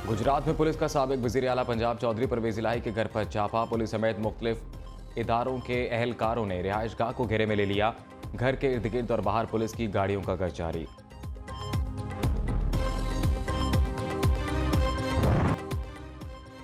गुजरात में पुलिस का साबिक वजीर आला पंजाब चौधरी परवेज इलाही के घर पर छापा। पुलिस समेत मुख्तलिफ इदारों के एहलकारों ने रिहाइशगाह को घेरे में ले लिया। घर के इर्द गिर्द और बाहर पुलिस की गाड़ियों का गश्त जारी।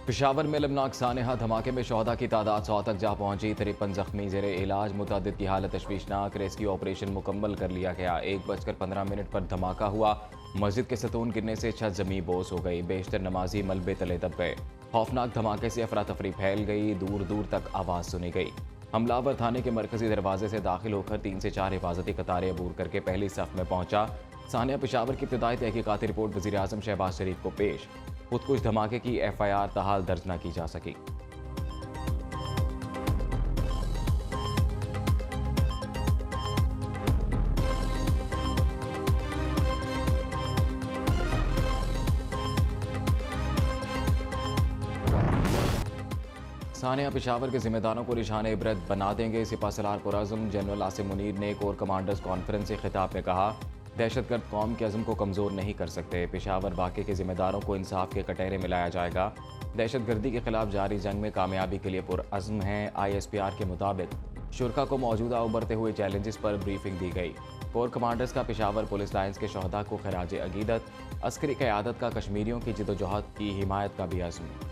पेशावर में अलमनाक सानहा धमाके में शोहदा की तादाद 100 तक जा पहुंची। 53 जख्मी जेर इलाज, मुतअद्दिद की हालत तशवीशनाक। रेस्क्यू ऑपरेशन मुकम्मल कर लिया गया। 1:15 पर धमाका हुआ। मस्जिद के सतून गिरने से छत जमी बोस हो गई। बेशतर नमाजी मलबे तले दब गए। खौफनाक धमाके से अफरा तफरी फैल गई। दूर दूर तक आवाज़ सुनी गई। हमलावर थाने के मरकजी दरवाजे से दाखिल होकर 3 से 4 हिफाजती कतारें अबूर करके पहली सफ में पहुंचा। सानिया पेशावर की इब्तदाई तहकीकाती रिपोर्ट वज़ीर आज़म शहबाज शरीफ को पेश। खुदकुश धमाके की FIR तहाल दर्ज न की जा सकी। सानिया पेशावर के जिम्मेदारों को निशान इबरत बना देंगे। सिपाहसलार पुरअज़्म जनरल आसिम मुनीर ने कोर कमांडर्स कॉन्फ्रेंस से खिताब में कहा, दहशतगर्द कौम के अज़्म को कमज़ोर नहीं कर सकते। पेशावर वाक़े के जिम्मेदारों को इंसाफ के कटहरे में लाया जाएगा। दहशतगर्दी के खिलाफ जारी जंग में कामयाबी के लिए पुरअज़्म हैं। ISPR के मुताबिक शुरका को मौजूदा उभरते हुए चैलेंजेस पर ब्रीफिंग दी गई। कोर कमांडर्स का पेशावर पुलिस लाइन्स के शहदा को खराज अकीदत। अस्करी क़यादत का कश्मीरियों की जिद्दोजहद की हिमायत का भी अज़्म।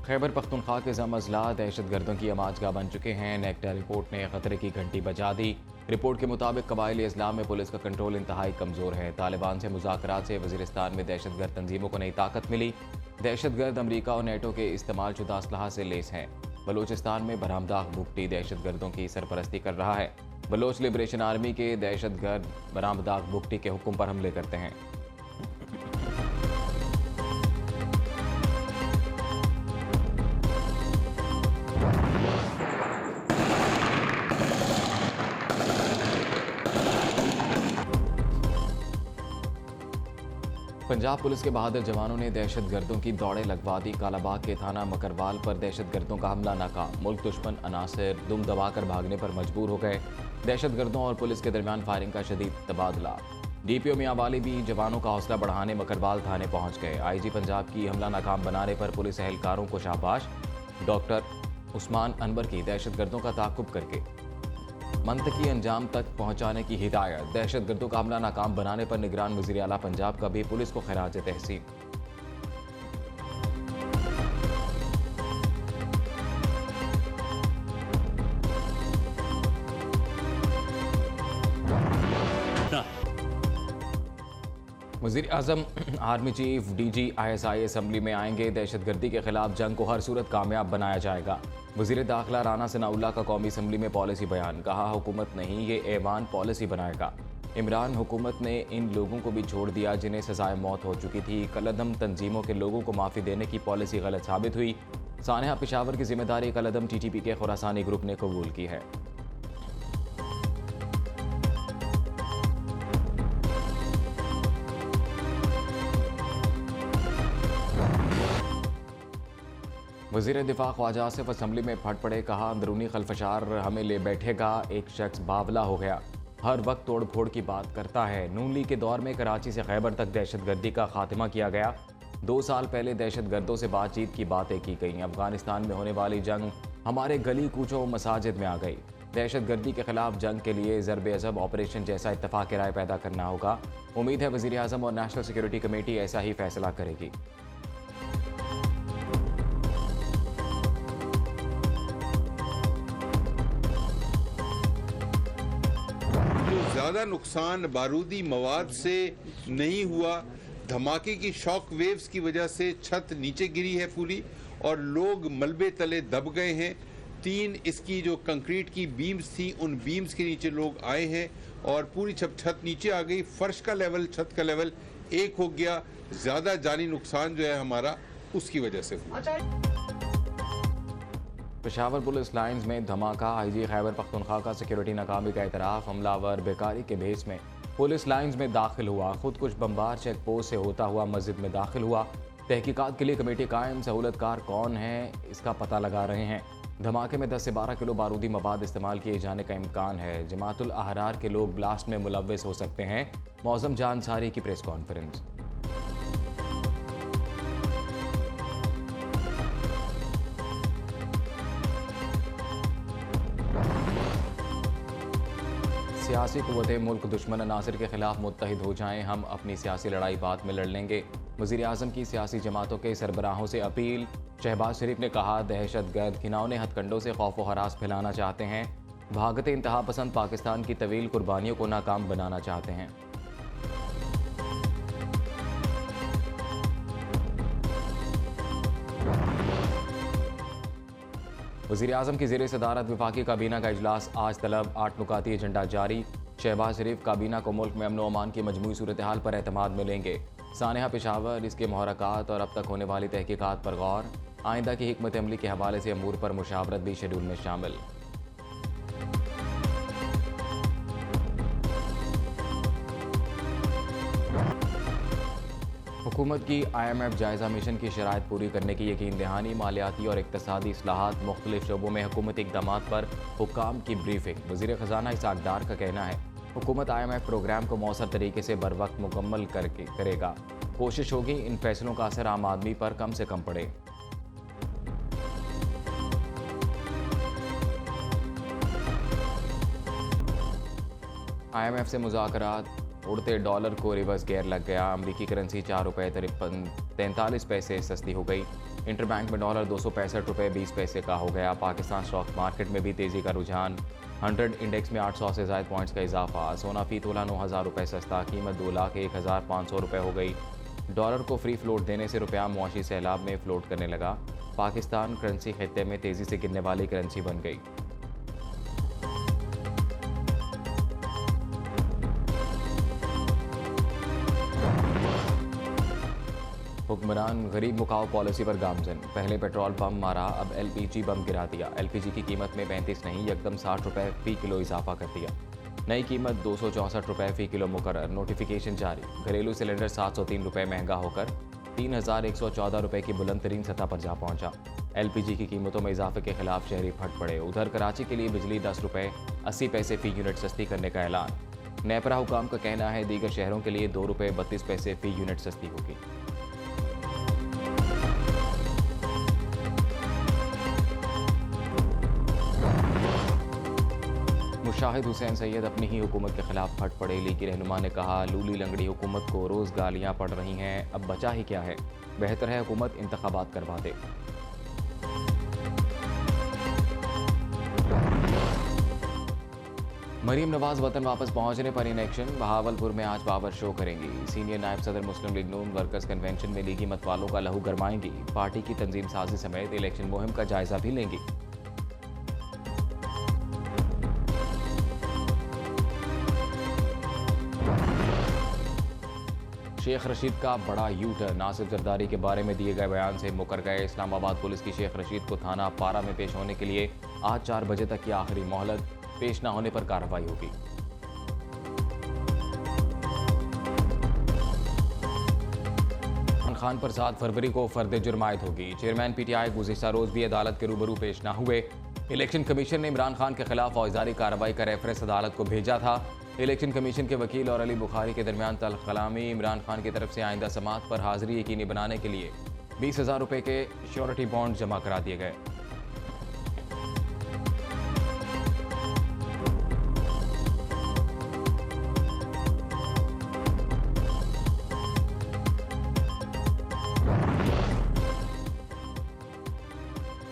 खैबर पख्तूनख्वा के ज़म अजला दहशतगर्दों की आमाजगाह बन चुके हैं। नेक्टा रिपोर्ट ने खतरे की घंटी बजा दी। रिपोर्ट के मुताबिक कबाइली इस्लाम में पुलिस का कंट्रोल इंतहाई कमज़ोर है। तालिबान से मुज़ाकरात से वज़ीरिस्तान में दहशतगर्द तंजीमों को नई ताकत मिली। दहशतगर्द अमरीका और नेटो के इस्तेमाल शुदा असलहा से लेस हैं। बलोचिस्तान में बरामदाग भुगटी दहशतगर्दों की सरपरस्ती कर रहा है। बलोच लिबरेशन आर्मी के दहशतगर्द बरामदाग भुगटी के हुक्म पर हमले करते हैं। पंजाब पुलिस के बहादुर जवानों ने दहशतगर्दों की दौड़े लगवा दी। कालाबाग के थाना मकरवाल पर दहशतगर्दों का हमला नाकाम। मुल्क दुश्मन अनासर दुम दबाकर भागने पर मजबूर हो गए। दहशतगर्दों और पुलिस के दरमियान फायरिंग का शदीद तबादला। DPO मियांवाली भी जवानों का हौसला बढ़ाने मकरवाल थाने पहुंच गए। IG पंजाब की हमला नाकाम बनाने पर पुलिस एहलकारों को शाबाश। डॉक्टर उस्मान अनवर की दहशतगर्दों का ताक़ुब करके मंतकी अंजाम तक पहुंचाने की हिदायत। दहशतगर्दों का हमला नाकाम बनाने पर निगरान वज़ीर आला पंजाब का भी पुलिस को खराज तहसीन। वज़ीर आज़म army chief DG ISI assembly में आएंगे। दहशतगर्दी के खिलाफ जंग को हर सूरत कामयाब बनाया जाएगा। वज़ीर दाखिला राना सनाउल्लाह का कौमी असम्बली में पॉलिसी बयान। कहा, हुकूमत नहीं ये ऐवान पॉलिसी बनाएगा। इमरान हुकूमत ने इन लोगों को भी छोड़ दिया जिन्हें सजाए मौत हो चुकी थी। कलअदम तंजीमों के लोगों को माफ़ी देने की पॉलिसी गलत साबित हुई। सानहा पेशावर की जिम्मेदारी कलअदम TTP के खुरासानी ग्रुप ने कबूल की है। वज़ीर दिफा ख्वाजा आसिफ असम्बली में फट पड़े। कहा, अंदरूनी खलफशार हमें ले बैठेगा। एक शख्स बावला हो गया, हर वक्त तोड़ फोड़ की बात करता है। नून लीग के दौर में कराची से खैबर तक दहशतगर्दी का खात्मा किया गया। 2 साल पहले दहशतगर्दों से बातचीत की बातें की गई। अफगानिस्तान में होने वाली जंग हमारे गली कूचों मसाजिद में आ गई। दहशतगर्दी के खिलाफ जंग के लिए ज़रब अज़ब ऑपरेशन जैसा इत्तफाक राय पैदा करना होगा। उम्मीद है वज़ीर आज़म और नेशनल सिक्योरिटी कमेटी ऐसा ही फैसला करेगी। ज़्यादा नुकसान बारूदी मवाद से नहीं हुआ। धमाके की शॉक वेव्स की वजह से छत नीचे गिरी है पूरी और लोग मलबे तले दब गए हैं। 3 इसकी जो कंक्रीट की बीम्स थी उन बीम्स के नीचे लोग आए हैं और पूरी छत नीचे आ गई। फर्श का लेवल, छत का लेवल एक हो गया। ज़्यादा जानी नुकसान जो है हमारा उसकी वजह से हुआ। पेशावर पुलिस लाइन्स में धमाका। IG खैबर पख्तूनख्वा का सिक्योरिटी नाकामी का एतराफ़। हमलावर बेकारी के भेस में पुलिस लाइन्स में दाखिल हुआ। खुदकुश बमबार चेक पोस्ट से होता हुआ मस्जिद में दाखिल हुआ। तहकीकात के लिए कमेटी कायम, सहूलतकार कौन है इसका पता लगा रहे हैं। धमाके में 10 से 12 किलो बारूदी मवाद इस्तेमाल किए जाने का इम्कान है। जमातुल अहरार के लोग ब्लास्ट में मुलव्विस हो सकते हैं। मौज़म जान सारी की प्रेस कॉन्फ्रेंस। सियासी कुव्वतें मुल्क दुश्मन अनासिर के खिलाफ मुत्तहिद हो जाएं, हम अपनी सियासी लड़ाई बाद में लड़ लेंगे। वज़ीर आज़म की सियासी जमातों के सरबराहों से अपील। शहबाज शरीफ ने कहा, दहशतगर्द घिनौने हथकंडों से खौफ व हरास फैलाना चाहते हैं। भागते इंतहा पसंद पाकिस्तान की तवील कुर्बानियों को नाकाम बनाना चाहते हैं। वज़ीर आज़म की ज़ेर सदारत वफाकी काबीना का इजलास आज तलब। 8 नुकाती एजेंडा जारी। शहबाज शरीफ काबीना को मुल्क में अमन व अमान की मजमूई सूरत हाल पर एतमाद में लेंगे। सानहा पेशावर, इसके महरक़ात और अब तक होने वाली तहकीकात पर गौर। आइंदा की हिकमत अमली के हवाले से अमूर पर मुशावरत भी शेड्यूल में शामिल। हुकूमत की IMF जायज़ा मिशन की शराइत पूरी करने की यकीन दहानी। मालियाती और इक़्तिसादी इस्लाहात, मुख्तलिफ शोबों में हुकूमती इक़दामात पर हुक्काम की ब्रीफिंग। वज़ीर ख़जाना इसहाक़ डार का कहना है, हुकूमत IMF प्रोग्राम को मौसर तरीके से बर वक्त मुकम्मल करेगा। कोशिश होगी इन फैसलों का असर आम आदमी पर कम से कम पड़े। IMF से मुज़ाकरात, उड़ते डॉलर को रिवर्स गेयर लग गया। अमरीकी करेंसी 4 रुपये 43 पैसे सस्ती हो गई। इंटरबैंक में डॉलर 265 रुपये 20 पैसे का हो गया। पाकिस्तान स्टॉक मार्केट में भी तेज़ी का रुझान। 100 इंडेक्स में 800 से ज़ायद पॉइंट्स का इजाफा। सोना फी तोला 9,000 रुपये सस्ता, कीमत 2,01,500 रुपये हो गई। डॉलर को फ्री फ्लोट देने से रुपया मुआशी सैलाब में फ्लोट करने लगा। पाकिस्तान करेंसी खित्ते में तेज़ी से गिरने वाली करेंसी बन गई। हुक्मरान गरीब मुकाव पॉलिसी पर गामजन। पहले पेट्रोल बम मारा, अब LPG बम गिरा दिया। LPG की कीमत में 35 नहीं, यकदम 60 रुपये फ़ी किलो इजाफा कर दिया। नई कीमत 264 रुपये फ़ी किलो मुकर्रर। नोटिफिकेशन जारी। घरेलू सिलेंडर 703 रुपये महंगा होकर 3,114 रुपये की बुलंद तरीन सतह पर जा पहुंचा। LPG की कीमतों में इजाफे के खिलाफ शहरी फट पड़े। उधर कराची के लिए बिजली 10 रुपये 80 पैसे फ़ी यूनिट सस्ती करने का ऐलान। नेपरा हुकाम का कहना है, दीगर शहरों के लिए 2 रुपये 32 पैसे फ़ी यूनिट सस्ती होगी। मुशाहिद हुसैन सैयद अपनी ही हुकूमत के खिलाफ फट पड़े। लीगी रहनुमा ने कहा, लूली लंगड़ी हुकूमत को रोज़ गालियाँ पड़ रही हैं, अब बचा ही क्या है, बेहतर है हुकूमत इंतखाबात करवा दे। मरीम नवाज वतन वापस पहुंचने पर इन एक्शन। बहावलपुर में आज पावर शो करेंगी। सीनियर नायब सदर मुस्लिम लीग नून वर्कर्स कन्वेंशन में लीगी मतवालों का लहू गरमाएंगी। पार्टी की तंजीम साजी समेत इलेक्शन मुहिम का जायजा भी लेंगी। शेख रशीद का बड़ा यू-टर्न। नासिर जरदारी के बारे में दिए गए बयान से मुकर गए। इस्लामाबाद पुलिस की शेख रशीद को थाना पारा में पेश होने के लिए आज 4 बजे तक की आखिरी मोहलत। पेश न होने पर कार्रवाई होगी। इमरान खान पर 7 फरवरी को फर्द जुर्म आयद होगी। चेयरमैन PTI गुज़िश्ता रोज भी अदालत के रूबरू पेश न हुए। इलेक्शन कमीशन ने इमरान खान के खिलाफ फौजदारी कार्रवाई का रेफरेंस अदालत को भेजा था। इलेक्शन कमीशन के वकील और अली बुखारी के दरमियान तल्ख कलामी। इमरान खान की तरफ से आइंदा समाअत पर हाजिरी यकीनी बनाने के लिए 20,000 रुपये के श्योरिटी बॉन्ड जमा करा दिए गए।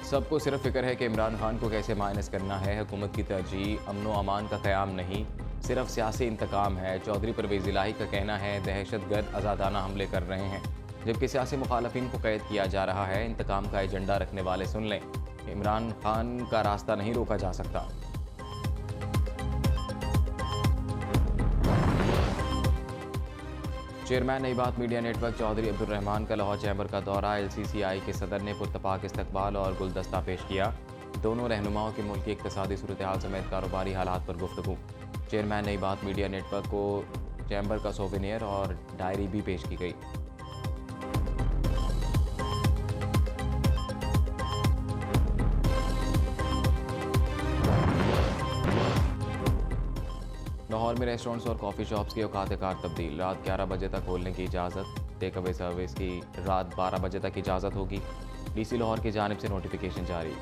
सबको सिर्फ फिक्र है कि इमरान खान को कैसे माइनस करना है। हुकूमत की तरजीह अमन व अमान का क़याम नहीं, सिर्फ सियासी इंतकाम है। चौधरी परवेज़ इलाही का कहना है, दहशतगर्द आज़ादाना हमले कर रहे हैं, जबकि सियासी मुखालफिन को कैद किया जा रहा है। इंतकाम का एजेंडा रखने वाले सुन लें, इमरान खान का रास्ता नहीं रोका जा सकता। चेयरमैन नई बात मीडिया नेटवर्क चौधरी अब्दुल रहमान का लाहौर चैम्बर का दौरा। LCCI के सदर ने पुरतपाक इस्तकबाल और गुलदस्ता पेश किया। दोनों रहनुमाओं की मुल्की इक़्तिसादी सूरत हाल समेत कारोबारी हालात पर गुफ्तगू। चेयरमैन नई बात मीडिया नेटवर्क को चैम्बर का सोवेनियर और डायरी भी पेश की गई। लाहौर में रेस्टोरेंट्स और कॉफ़ी शॉप्स की औकात कार तब्दील, रात 11 बजे तक खोलने की इजाज़त। टेक अवे सर्विस की रात 12 बजे तक इजाज़त होगी। डीसी लाहौर की जानिब से नोटिफिकेशन जारी।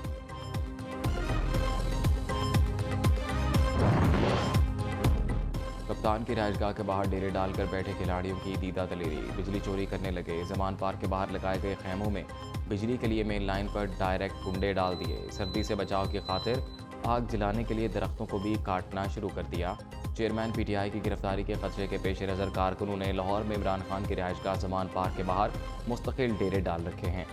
कप्तान की रिहाइशगाह के बाहर डेरे डालकर बैठे खिलाड़ियों की दीदा दलेरी, बिजली चोरी करने लगे। जमान पार्क के बाहर लगाए गए खैमों में बिजली के लिए मेन लाइन पर डायरेक्ट कुंडे डाल दिए। सर्दी से बचाव की खातिर आग जलाने के लिए दरख्तों को भी काटना शुरू कर दिया। चेयरमैन पीटीआई की गिरफ्तारी के खदशे के पेश नज़र कारकुनों ने लाहौर में इमरान खान की रिहाइशगाह जमान पार्क के बाहर मुस्तकिल डेरे डाल रखे हैं।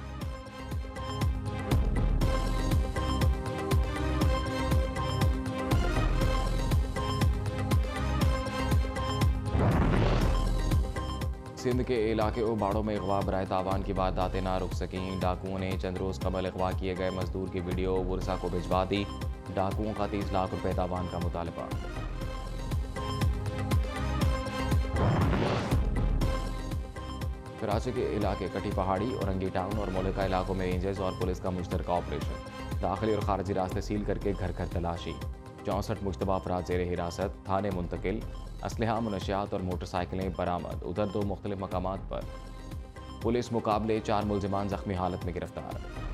सिंध के इलाके उबाड़ों में अगवा बराए तावान की वारदातें ना रुक सकीं। डाकुओं ने चंद रोज़ कबल अगवा किए गए मजदूर की वीडियो वर्षा को भिजवा दी। डाकुओं का 30 लाख रुपए तावान का मुतालबा। कराची के इलाके कटी पहाड़ी, औरंगी टाउन और मोलिका इलाकों में रेंजर्स और पुलिस का मुश्तरका ऑपरेशन। दाखिली और खारजी रास्ते सील करके घर घर तलाशी। 64 मुश्तबा अफराद ज़ेर हिरासत, थाने मुंतकिल। असलहा, मुनशियात और मोटरसाइकिलें बरामद। उधर 2 मुख्तलिफ मकामात पर पुलिस मुकाबले 4 मुलजिमान जख्मी हालत में गिरफ्तार।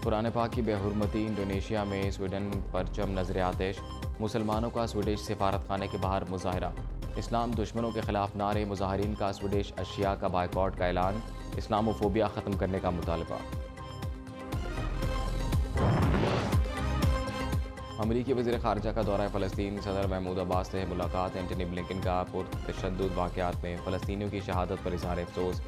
कुरान पाक की बेहुरमती, इंडोनेशिया में स्वीडन परचम नजर आतिश। मुसलमानों का स्वीडिश सिफारत खाने के बाहर मुजाहरा। इस्लाम दुश्मनों के खिलाफ नारे, मुजाहरीन का स्वीडिश अशिया का बायकॉट का ऐलान। इस्लामोफोबिया ख़त्म करने का मुतालबा। अमरीकी वज़ीर ख़ारजा का दौरा फ़लस्तीन, सदर महमूद अब्बास से मुलाकात। एंटनी ब्लिंकन का पुरतशद्दुद वाक़यात में फ़लस्तीनियों की शहादत पर इज़हार अफ़सोस।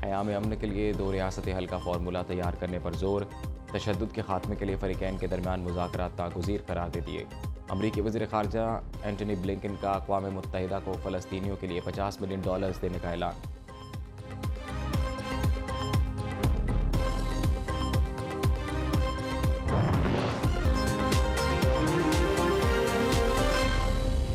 क़याम अमन के लिए 2 रियासती हल का फार्मूला तैयार करने पर जोर। तशद्दुद के खात्मे के लिए फ़रीक़ैन के दरमियान मुज़ाकरात नागुज़ीर करार दे दिए। अमरीकी वज़ीर ख़ारजा एंटनी ब्लिंकन का अक़वाम मुत्तहिदा को फ़लस्तीनियों के लिए $50 मिलियन देने का ऐलान।